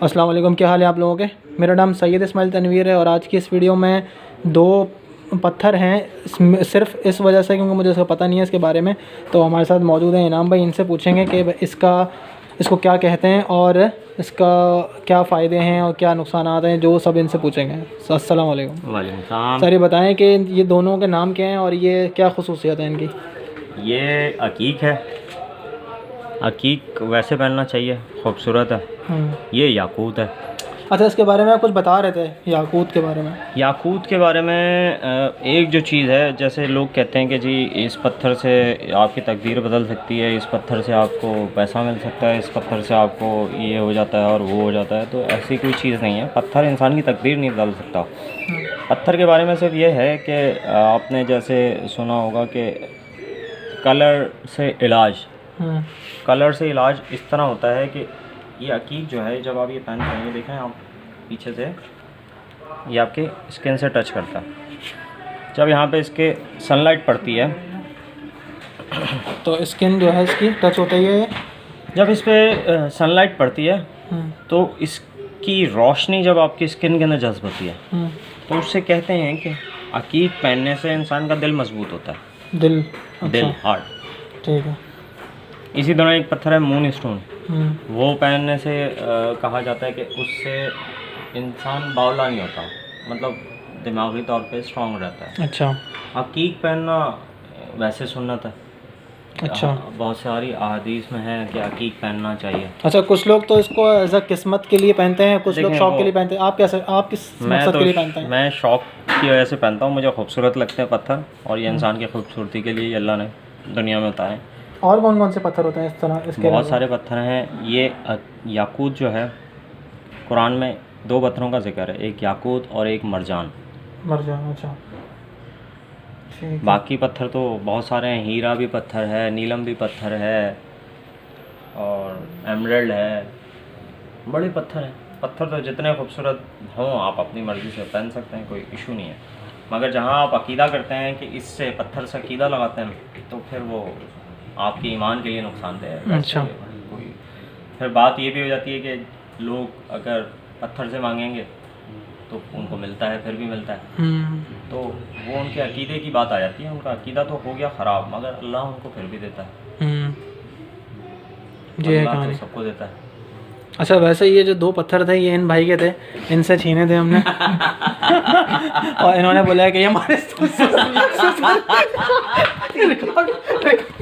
अस्सलाम वालेकुम, क्या हाल है आप लोगों के। मेरा नाम सैयद इस्माइल तनवीर है और आज की इस वीडियो में दो पत्थर हैं सिर्फ इस वजह से क्योंकि मुझे इसका पता नहीं है इसके बारे में। तो हमारे साथ मौजूद हैं इनाम भाई, इनसे पूछेंगे कि इसको क्या कहते हैं और इसका क्या फ़ायदे हैं और क्या नुकसान हैं, जो सब इनसे पूछेंगे। अस्सलाम वालेकुम। वालेकुम सलाम। सर ये बताएं कि ये दोनों के नाम क्या हैं और ये क्या ख़ुसूसियत है इनकी। ये अकीक है। अकीक वैसे पहनना चाहिए, खूबसूरत है। ये याकूत है। अच्छा, इसके बारे में आप कुछ बता रहे थे याकूत के बारे में। याकूत के बारे में एक जो चीज़ है, जैसे लोग कहते हैं कि जी इस पत्थर से आपकी तकदीर बदल सकती है, इस पत्थर से आपको पैसा मिल सकता है, इस पत्थर से आपको ये हो जाता है और वो हो जाता है। तो ऐसी कोई चीज़ नहीं है। पत्थर इंसान की तकदीर नहीं बदल सकता। पत्थर के बारे में सिर्फ ये है कि आपने जैसे सुना होगा कि कलर से इलाज इस तरह होता है कि ये अकीक जो है, जब आप ये पहनते हैं, ये देखें आप पीछे से, ये आपके स्किन से टच करता है। जब यहाँ पे इसके सनलाइट पड़ती है तो स्किन जो है इसकी टच होता ही है। जब इस पर सनलाइट पड़ती है तो इसकी रोशनी जब आपकी स्किन के अंदर जज्ब होती है तो उससे कहते हैं कि अकीक पहनने से इंसान का दिल मजबूत होता है। दिल हार्ट। ठीक है। इसी तरह एक पत्थर है मून स्टोन। वो पहनने से कहा जाता है कि उससे इंसान बावला नहीं होता, मतलब दिमागी तौर पे स्ट्रांग रहता है। अच्छा। अकीक पहनना वैसे सुन्नत है। अच्छा। बहुत सारी अहादीस में है कि अकीक पहनना चाहिए। अच्छा, कुछ लोग तो इसको एज अ किस्मत के लिए पहनते हैं, कुछ लोग शौक के लिए पहनते हैं। आप किस मकसद के लिए पहनते हैं? मैं शौक की वजह से पहनता हूँ। मुझे खूबसूरत लगते हैं पत्थर, और ये इंसान की खूबसूरती के लिए अल्लाह ने दुनिया में उतारे। और कौन कौन से पत्थर होते हैं इस तरह? इसके बहुत सारे पत्थर हैं। ये याकूत जो है, कुरान में दो पत्थरों का जिक्र है, एक याकूत और एक मरजान। अच्छा। बाकी पत्थर तो बहुत सारे हैं। हीरा भी पत्थर है, नीलम भी पत्थर है, और एमरल्ड है। बड़े पत्थर हैं। पत्थर तो जितने खूबसूरत हों आप अपनी मर्ज़ी से पहन सकते हैं, कोई इशू नहीं है। मगर जहाँ आप अकीदा करते हैं कि इससे पत्थर से अकीदा लगाते हैं तो फिर वो आपके ईमान के लिए नुकसानदेह है। अच्छा। कोई फिर बात ये भी हो जाती है कि लोग अगर पत्थर से मांगेंगे तो उनको मिलता है, फिर भी मिलता है। तो वो उनके अकीदे की बात आ जाती है। उनका अकीदा तो हो गया ख़राब, मगर अल्लाह उनको फिर भी देता है। अल्लाह तो सबको देता है। अच्छा, वैसे ये जो दो पत्थर थे ये इन भाई के थे, इनसे छीने थे हमने और इन्होंने बोला कि ये हमारे